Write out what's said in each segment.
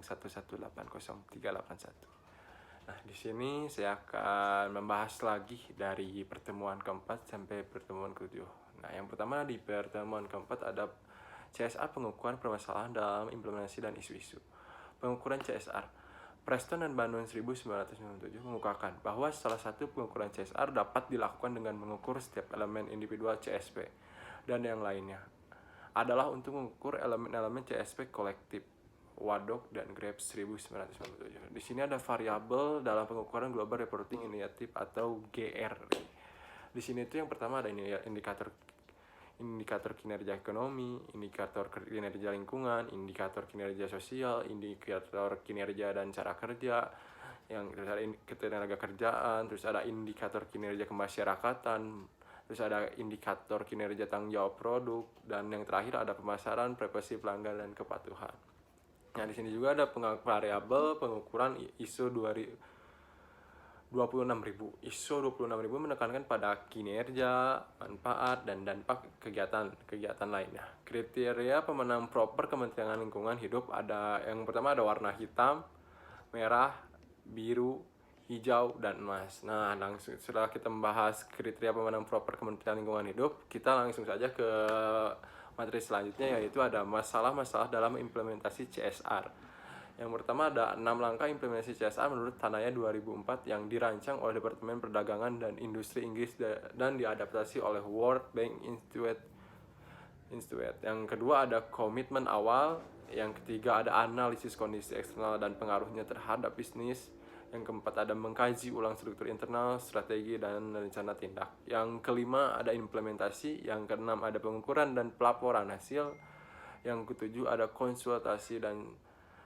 1180381. Nah, di sini saya akan membahas lagi dari pertemuan keempat sampai pertemuan ketujuh. Nah, yang pertama di pertemuan keempat ada CSR, pengukuran permasalahan dalam implementasi dan isu-isu. Pengukuran CSR. Preston dan Bandung 1997 mengukakan bahwa salah satu pengukuran CSR dapat dilakukan dengan mengukur setiap elemen individual CSP dan yang lainnya adalah untuk mengukur elemen-elemen CSP kolektif. Wadok dan Graves 1997. Di sini ada variabel dalam pengukuran Global Reporting Initiative atau GR. Di sini itu yang pertama ada indikator kinerja ekonomi, indikator kinerja lingkungan, indikator kinerja sosial, indikator kinerja dan cara kerja, yang terus ada ketenaga kerjaan, terus ada indikator kinerja kemasyarakatan, terus ada indikator kinerja tanggung jawab produk, dan yang terakhir ada pemasaran, privasi pelanggan dan kepatuhan. Nah, di sini juga ada variabel pengukuran ISO 26000. ISO 26000 menekankan pada kinerja, manfaat, dan dampak kegiatan lainnya. Kriteria pemenang proper Kementerian Lingkungan Hidup ada yang pertama ada warna hitam, merah, biru, hijau, dan emas. Nah, langsung setelah kita membahas kriteria pemenang proper Kementerian Lingkungan Hidup, kita langsung saja ke materi selanjutnya, yaitu ada masalah-masalah dalam implementasi CSR. Yang pertama ada 6 langkah implementasi CSR menurut Tanaya 2004 yang dirancang oleh Departemen Perdagangan dan Industri Inggris dan diadaptasi oleh World Bank Institute. Yang kedua ada komitmen awal. Yang ketiga ada analisis kondisi eksternal dan pengaruhnya terhadap bisnis. Yang keempat ada mengkaji ulang struktur internal, strategi, dan rencana tindak. Yang kelima ada implementasi. Yang keenam ada pengukuran dan pelaporan hasil. Yang ketujuh ada konsultasi dan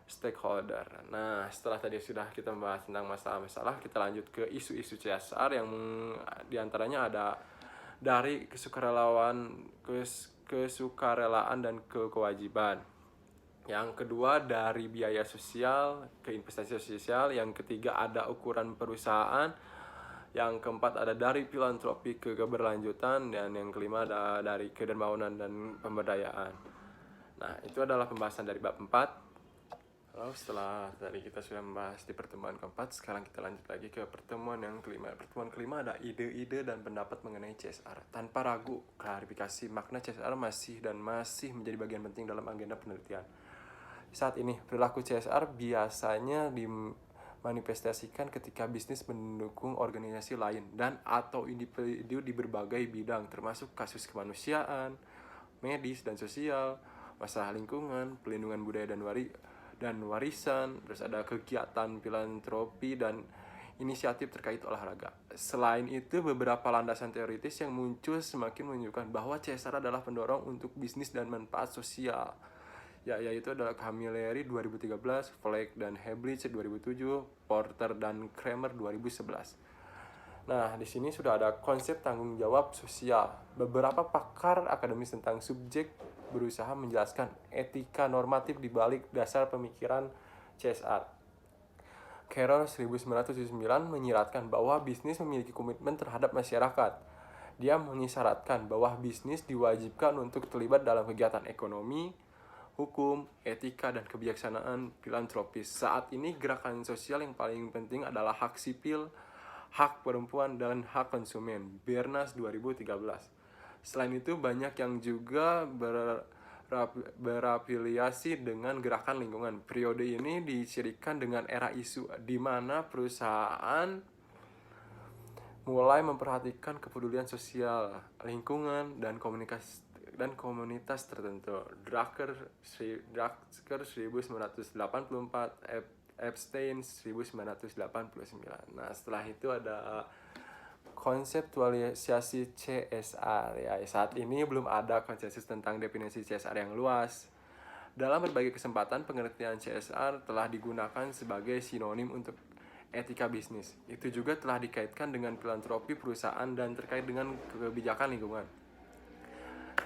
stakeholder. Nah, setelah tadi sudah kita membahas tentang masalah-masalah, kita lanjut ke isu-isu CSR yang diantaranya ada dari kesukarelaan dan kewajiban. Yang kedua dari biaya sosial ke investasi sosial. Yang ketiga ada ukuran perusahaan. Yang keempat ada dari filantropi ke keberlanjutan. Dan yang kelima ada dari kedermawanan dan pemberdayaan. Nah, itu adalah pembahasan dari bab 4. Lalu setelah tadi kita sudah membahas di pertemuan keempat, sekarang kita lanjut lagi ke pertemuan yang kelima. Pertemuan kelima ada ide-ide dan pendapat mengenai CSR. Tanpa ragu, klarifikasi makna CSR masih menjadi bagian penting dalam agenda penelitian. Saat ini, perilaku CSR biasanya dimanifestasikan ketika bisnis mendukung organisasi lain dan atau individu di berbagai bidang, termasuk kasus kemanusiaan, medis dan sosial, masalah lingkungan, pelindungan budaya dan warisan, terus ada kegiatan filantropi dan inisiatif terkait olahraga. Selain itu, beberapa landasan teoritis yang muncul semakin menunjukkan bahwa CSR adalah pendorong untuk bisnis dan manfaat sosial. Yaitu adalah Camilleri 2013, Flake dan Heblich 2007, Porter dan Kramer 2011. Nah, di sini sudah ada konsep tanggung jawab sosial. Beberapa pakar akademis tentang subjek berusaha menjelaskan etika normatif di balik dasar pemikiran CSR. Carroll 1979 menyiratkan bahwa bisnis memiliki komitmen terhadap masyarakat. Dia mengisyaratkan bahwa bisnis diwajibkan untuk terlibat dalam kegiatan ekonomi, hukum, etika, dan kebijaksanaan filantropis. Saat ini gerakan sosial yang paling penting adalah hak sipil, hak perempuan, dan hak konsumen. Bernas 2013. Selain itu, banyak yang juga berafiliasi dengan gerakan lingkungan. Periode ini dicirikan dengan era isu, di mana perusahaan mulai memperhatikan kepedulian sosial, lingkungan, dan komunitas tertentu. Drucker 1984, Epstein 1989. Nah, setelah itu ada konseptualisasi CSR. Ya, saat ini belum ada konsensus tentang definisi CSR yang luas. Dalam berbagai kesempatan, pengertian CSR telah digunakan sebagai sinonim untuk etika bisnis. Itu juga telah dikaitkan dengan filantropi perusahaan dan terkait dengan kebijakan lingkungan.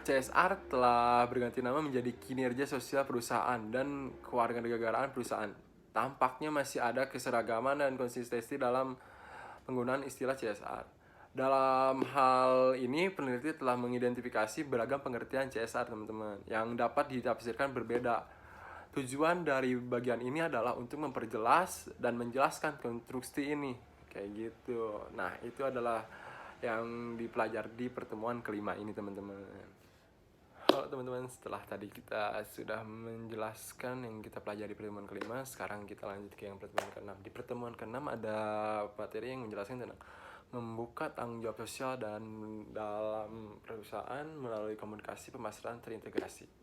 CSR telah berganti nama menjadi kinerja sosial perusahaan dan kewarganegaraan perusahaan. Tampaknya masih ada keseragaman dan konsistensi dalam penggunaan istilah CSR. Dalam hal ini, peneliti telah mengidentifikasi beragam pengertian CSR, teman-teman, yang dapat ditafsirkan berbeda. Tujuan dari bagian ini adalah untuk memperjelas dan menjelaskan konstruksi ini, kayak gitu. Nah, itu adalah yang dipelajari di pertemuan kelima ini, teman-teman. Halo teman-teman, setelah tadi kita sudah menjelaskan yang kita pelajari di pertemuan kelima, sekarang kita lanjut ke yang pertemuan keenam. Di pertemuan keenam ada materi yang menjelaskan tentang membuka tanggung jawab sosial dan dalam perusahaan melalui komunikasi pemasaran terintegrasi.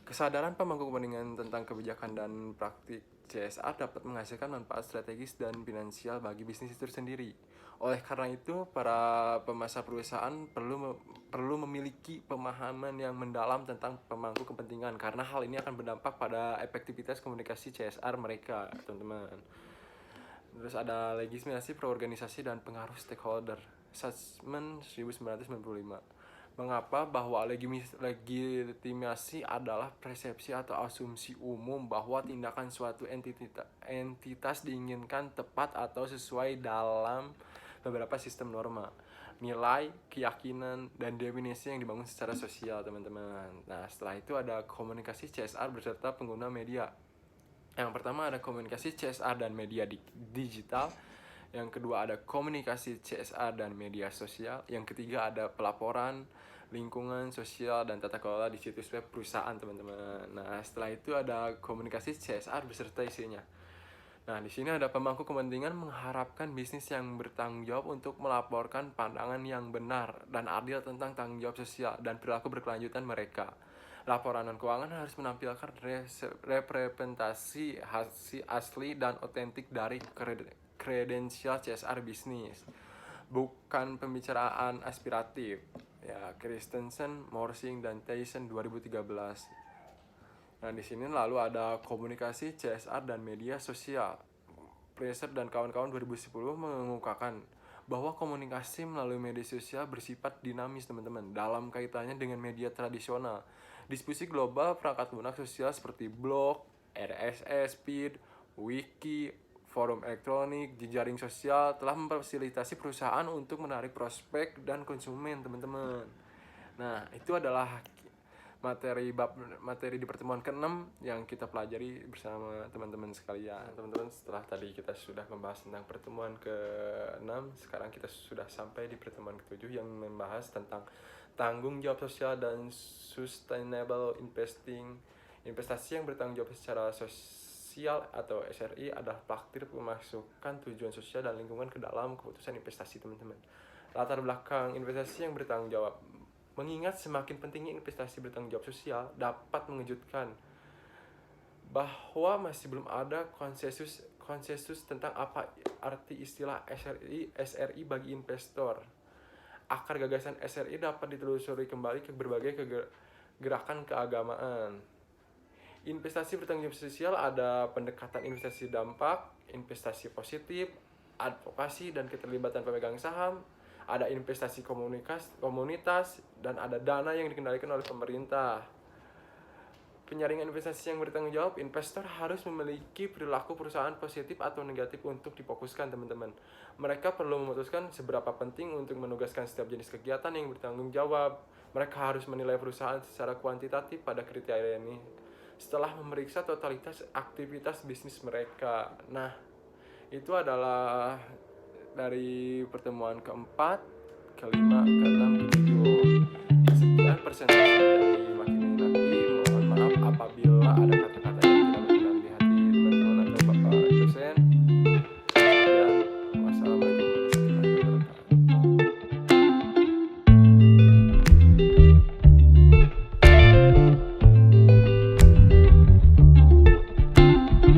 Kesadaran pemangku kepentingan tentang kebijakan dan praktik CSR dapat menghasilkan manfaat strategis dan finansial bagi bisnis itu sendiri. Oleh karena itu, para pemasar perusahaan perlu memiliki pemahaman yang mendalam tentang pemangku kepentingan, karena hal ini akan berdampak pada efektivitas komunikasi CSR mereka, teman-teman. Terus ada legitimasi perorganisasi dan pengaruh stakeholder, Sussman 1995. Mengapa? Bahwa legitimasi adalah persepsi atau asumsi umum bahwa tindakan suatu entitas diinginkan tepat atau sesuai dalam beberapa sistem norma, nilai, keyakinan, dan definisi yang dibangun secara sosial, teman-teman. Nah, setelah itu ada komunikasi CSR beserta pengguna media. Yang pertama ada komunikasi CSR dan media digital. Yang kedua ada komunikasi CSR dan media sosial. Yang ketiga ada pelaporan lingkungan sosial dan tata kelola di situs web perusahaan, teman-teman. Nah, setelah itu ada komunikasi CSR beserta isinya. Nah, di sini ada pemangku kepentingan mengharapkan bisnis yang bertanggung jawab untuk melaporkan pandangan yang benar dan adil tentang tanggung jawab sosial dan perilaku berkelanjutan mereka. Laporan keuangan harus menampilkan representasi hasil asli dan otentik dari kredensial CSR bisnis, bukan pembicaraan aspiratif. Ya, Christensen, Morsing, dan Tyson 2013. Nah, di sini lalu ada komunikasi CSR dan media sosial. Fraser dan kawan-kawan 2010 mengungkapkan bahwa komunikasi melalui media sosial bersifat dinamis, teman-teman, dalam kaitannya dengan media tradisional. Diskusi global perangkat lunak sosial seperti blog, RSS feed, wiki, forum elektronik, jejaring sosial telah memfasilitasi perusahaan untuk menarik prospek dan konsumen, teman-teman. Nah, itu adalah materi di pertemuan ke-6 yang kita pelajari bersama teman-teman sekalian. Teman-teman, setelah tadi kita sudah membahas tentang pertemuan ke-6, sekarang kita sudah sampai di pertemuan ke-7 yang membahas tentang tanggung jawab sosial dan sustainable investing. Investasi yang bertanggung jawab secara sosial atau SRI adalah praktik memasukkan tujuan sosial dan lingkungan ke dalam keputusan investasi, teman-teman. Latar belakang investasi yang bertanggung jawab. Mengingat semakin pentingnya investasi bertanggung jawab sosial dapat mengejutkan bahwa masih belum ada konsensus tentang apa arti istilah SRI bagi investor. Akar gagasan SRI dapat ditelusuri kembali ke berbagai gerakan keagamaan. Investasi bertanggung jawab sosial ada pendekatan investasi dampak, investasi positif, advokasi dan keterlibatan pemegang saham, ada investasi komunitas, dan ada dana yang dikendalikan oleh pemerintah. Penyaringan investasi yang bertanggung jawab, investor harus memiliki perilaku perusahaan positif atau negatif untuk difokuskan, teman-teman. Mereka perlu memutuskan seberapa penting untuk menugaskan setiap jenis kegiatan yang bertanggung jawab. Mereka harus menilai perusahaan secara kuantitatif pada kriteria ini setelah memeriksa totalitas aktivitas bisnis mereka. Nah, itu adalah dari pertemuan ke-4, ke-5, ke-6, ke-7. Sekian presentasi